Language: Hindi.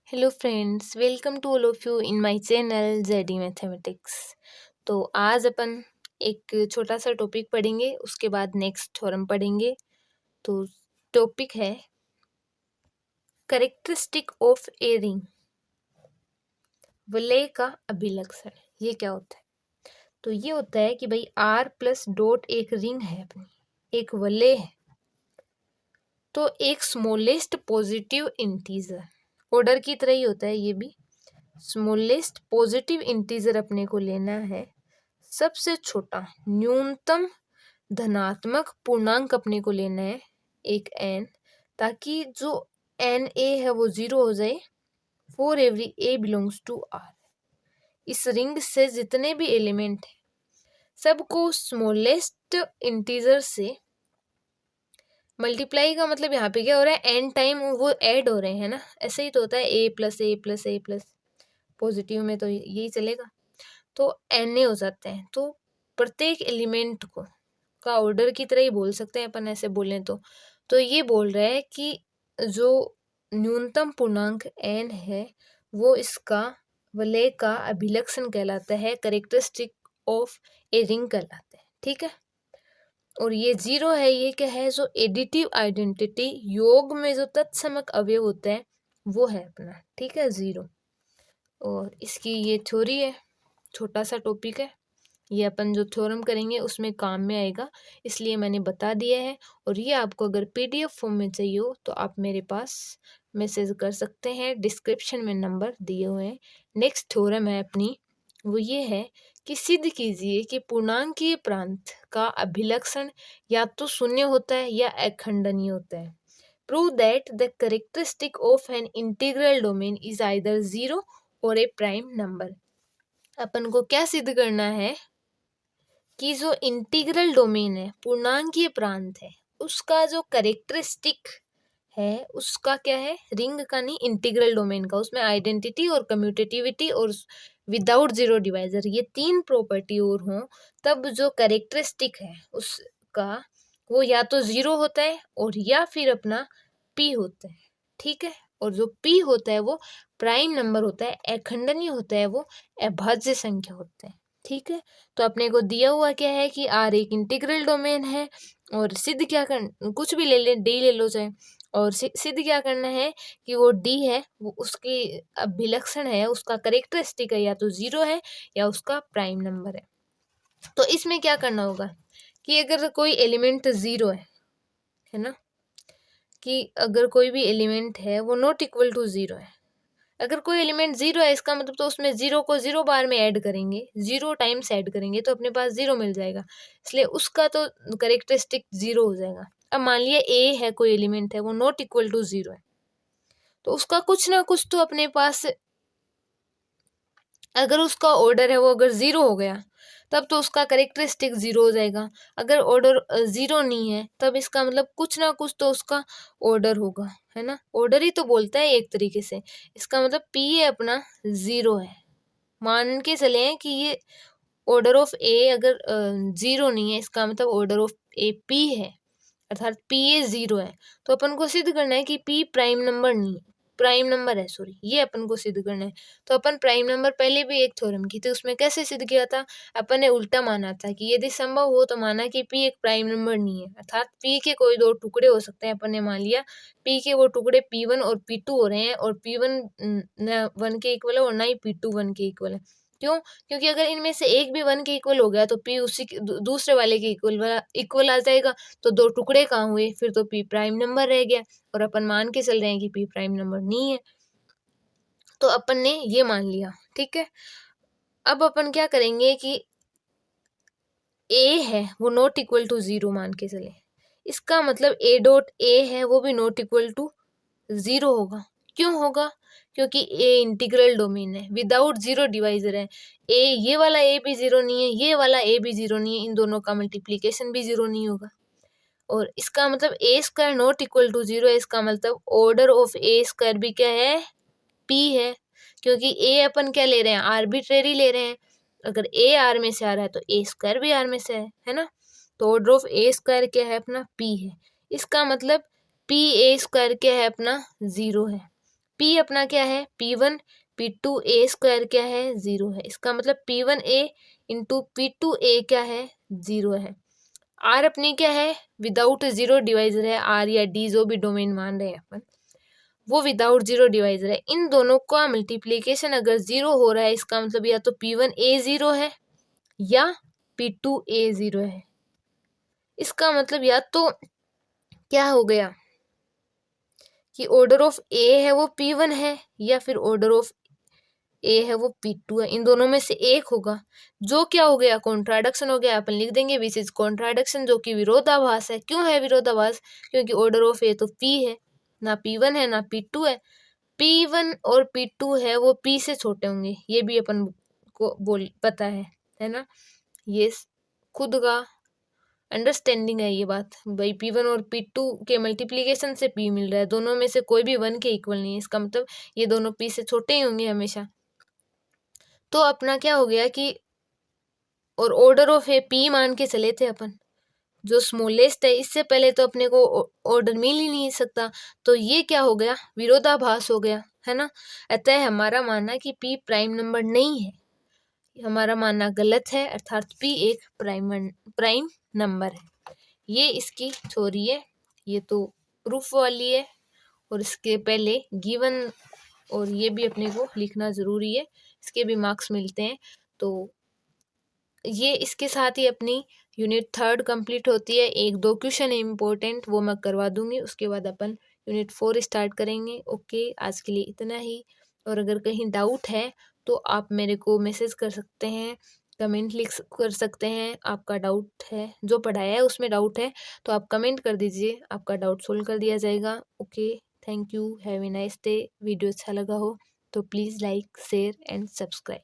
Hello friends, welcome to all of you in my channel JD mathematics. तो आज अपन एक छोटा सा टॉपिक पढ़ेंगे, उसके बाद नेक्स्ट थ्योरम पढ़ेंगे। तो टॉपिक है कैरेक्टरिस्टिक ऑफ ए रिंग, वलय का अभिलक्षण। ये क्या होता है? तो ये होता है कि भाई आर प्लस डॉट एक रिंग है अपनी, एक वलय है। तो एक स्मॉलेस्ट पॉजिटिव इंटीजर, ऑर्डर की तरह ही होता है ये भी। स्मॉलेस्ट पॉजिटिव इंटीजर अपने को लेना है, सबसे छोटा न्यूनतम धनात्मक पूर्णांक अपने को लेना है एक n, ताकि जो n a है वो 0 हो जाए for every a belongs to r। इस रिंग से जितने भी एलिमेंट हैं सबको स्मॉलेस्ट इंटीजर से मल्टीप्लाई का मतलब यहाँ पे क्या हो रहा है, n टाइम वो ऐड हो रहे हैं ना। ऐसे ही तो होता है a plus a plus a plus, positive में तो यही चलेगा। तो एन ए हो जाते हैं। तो प्रत्येक एलिमेंट को का ऑर्डर की तरह ही बोल सकते हैं अपन, ऐसे बोलें तो ये बोल रहा है कि जो न्यूनतम पूर्णांक n है वो इसका वलय का अभिलक्षण कहलाता है, कैरेक्टरिस्टिक ऑफ ए रिंग कहलाता है। ठीक है। और ये 0 है, ये क्या है, जो एडिटिव आइडेंटिटी योग में जो तत्समक अवयव होता है वो है अपना। ठीक है, 0। और इसकी ये थ्योरी है, छोटा सा टॉपिक है, ये अपन जो थ्योरम करेंगे उसमें काम में आएगा, इसलिए मैंने बता दिया है। और ये आपको अगर पीडीएफ फॉर्म में चाहिए हो तो आप मेरे पास मैसेज कर सकते हैं, डिस्क्रिप्शन में नंबर दिए हुए हैं। नेक्स्ट थ्योरम है अपनी, वो ये है कि सिद्ध कीजिए कि पूर्णांकीय प्रांत का अभिलक्षण या तो शून्य होता है या अखंडनीय होता है। Prove that the characteristic of an integral domain is either 0 और ए प्राइम नंबर। अपन को क्या सिद्ध करना है कि जो इंटीग्रल डोमेन है, पूर्णांकीय प्रांत है, उसका जो कैरेक्टरिस्टिक है उसका क्या है, रिंग का नहीं, इंटीग्रल डोमेन का। उसमें आइडेंटिटी और कम्यूटेटिविटी और विदाउट जीरो डिवाइजर, ये 3 प्रॉपर्टी और हों तब जो कैरेक्टरिस्टिक है उसका वो या तो 0 होता है और या फिर अपना p होता है। ठीक है। और जो p होता है वो प्राइम नंबर होता है, अखंडनीय होता है, वो अभाज्य संख्या होता है। ठीक है। तो अपने को दिया हुआ क्या है कि R एक इंटीग्रल डोमेन है, और सिद्ध क्या कर, कुछ भी ले ले, डी ले लो चाहे, और सिद्ध क्या करना है कि वो डी है वो उसकी अभिलक्षण है, उसका कैरेक्टरिस्टिक है, या तो 0 है या उसका प्राइम नंबर है। तो इसमें क्या करना होगा कि अगर कोई एलिमेंट 0 है ना, कि अगर कोई भी एलिमेंट है वो नॉट इक्वल टू 0 है। अगर कोई एलिमेंट 0 है इसका मतलब तो उसमें 0 को 0 बार में ऐड करेंगे, 0 टाइम्स ऐड करेंगे तो अपने पास 0 मिल जाएगा, इसलिए उसका तो कैरेक्टरिस्टिक 0 हो जाएगा। अब मान लिया ए है, कोई एलिमेंट है वो नॉट इक्वल टू 0 है, तो उसका कुछ ना कुछ तो अपने पास, अगर उसका ऑर्डर है वो अगर 0 हो गया तब तो उसका कैरेक्टरिस्टिक 0 हो जाएगा। अगर ऑर्डर 0 नहीं है तब इसका मतलब कुछ ना कुछ तो उसका ऑर्डर होगा, है ना। ऑर्डर ही तो बोलता है एक तरीके से। इसका मतलब p है अपना 0 है, मान के चले हैं कि ये ऑर्डर ऑफ a अगर 0 नहीं है, इसका मतलब ऑर्डर ऑफ a p है, अर्थात p ए 0 है। तो अपन को सिद्ध करना है कि p प्राइम नंबर नहीं है, प्राइम नंबर है, सॉरी, ये अपन को सिद्ध करना है। तो अपन प्राइम नंबर पहले भी एक थ्योरम की थी, उसमें कैसे सिद्ध किया था, अपन ने उल्टा माना था कि यदि संभव हो तो माना कि p एक प्राइम नंबर नहीं है, अर्थात p के कोई 2 टुकड़े हो सकते हैं। अपन ने मान लिया p के वो टुकड़े p1 और p2 हो रहे हैं, और p1 न 1 के इक्वल है और ना ही p2 1 के इक्वल है। क्यों? क्योंकि अगर इनमें से एक भी 1 के इक्वल हो गया तो p उसी दूसरे वाले के इक्वल आ जाएगा, तो 2 टुकड़े कहाँ हुए, फिर तो p प्राइम नंबर रह गया, और अपन मान के चल रहे हैं कि p प्राइम नंबर नहीं है। तो अपन ने ये मान लिया। ठीक है। अब अपन क्या करेंगे कि a है वो नॉट इक्वल टू 0 मान के चले, इसका मतलब a डॉट a है वो भी नॉट इक्वल टू 0 होगा। क्यों होगा? क्योंकि a इंटीग्रल डोमेन है, विदाउट 0 डिवाइजर है। a, ये वाला a भी 0 नहीं है, ये वाला a भी 0 नहीं है, इन दोनों का मल्टीप्लीकेशन भी 0 नहीं होगा। और इसका मतलब a square not equal to 0 है, इसका मतलब ऑर्डर ऑफ a स्क्वायर भी क्या है, p है, क्योंकि a अपन क्या ले रहे हैं, आर्बिट्रेरी ले रहे हैं। अगर a r में से आ रहा है तो a स्क्वायर भी r में से है ना। तो ऑर्डर ऑफ a स्क्वायर क्या है अपना, p है। इसका मतलब p a स्क्वायर क्या है अपना, 0 है। P अपना क्या है P1, P2A स्क्वायर क्या है 0 है, इसका मतलब P1A इंटू P2A क्या है 0 है। R अपनी क्या है विदाउट जीरो डिवाइजर है, R या D जो भी डोमेन मान रहे हैं अपन, वो विदाउट जीरो डिवाइजर है। इन दोनों का मल्टीप्लीकेशन अगर 0 हो रहा है इसका मतलब या तो P1A 0 है या P2A 0 है। इसका मतलब या तो क्या हो गया कि ऑर्डर ऑफ A है वो P1 है या फिर ऑर्डर ऑफ A है वो P2 है, इन दोनों में से एक होगा। जो क्या हो गया कॉन्ट्राडिक्शन हो गया, अपन लिख देंगे विच इज कॉन्ट्राडिक्शन, जो कि विरोधाभास है। क्यों है विरोधाभास? क्योंकि ऑर्डर ऑफ A तो P है, ना P1 है ना P2 है। P1 और P2 है वो P से छोटे होंगे, ये भी अपन को बोल पता है ना। ये खुद का अंडरस्टैंडिंग है ये बात भाई। P1 और P2 के मल्टीप्लीकेशन से P मिल रहा है, दोनों में से कोई भी 1 के इक्वल नहीं है, इसका मतलब ये दोनों P से छोटे ही होंगे हमेशा। तो अपना क्या हो गया कि और ऑर्डर ऑफ ए P मान के चले थे अपन, जो स्मॉलेस्ट है, इससे पहले तो अपने को ऑर्डर मिल ही नहीं सकता, तो ये क्या हो गया विरोधाभास हो गया, है ना। अतः हमारा मानना कि P प्राइम नंबर नहीं है, हमारा मानना गलत है, अर्थात P एक प्राइम नंबर है। ये इसकी थ्योरी है, ये तो प्रूफ वाली है, और इसके पहले गिवन और ये भी अपने को लिखना ज़रूरी है, इसके भी मार्क्स मिलते हैं। तो ये इसके साथ ही अपनी यूनिट 3 कंप्लीट होती है। 1-2 क्वेश्चन है इम्पोर्टेंट, वो मैं करवा दूंगी, उसके बाद अपन यूनिट 4 स्टार्ट करेंगे। ओके, आज के लिए इतना ही, और अगर कहीं डाउट है तो आप मेरे को मैसेज कर सकते हैं, कमेंट कर सकते हैं। आपका डाउट है, जो पढ़ाया है उसमें डाउट है तो आप कमेंट कर दीजिए, आपका डाउट सोल्व कर दिया जाएगा। Okay, thank you, have a nice day. Video अच्छा लगा हो तो please like share and subscribe.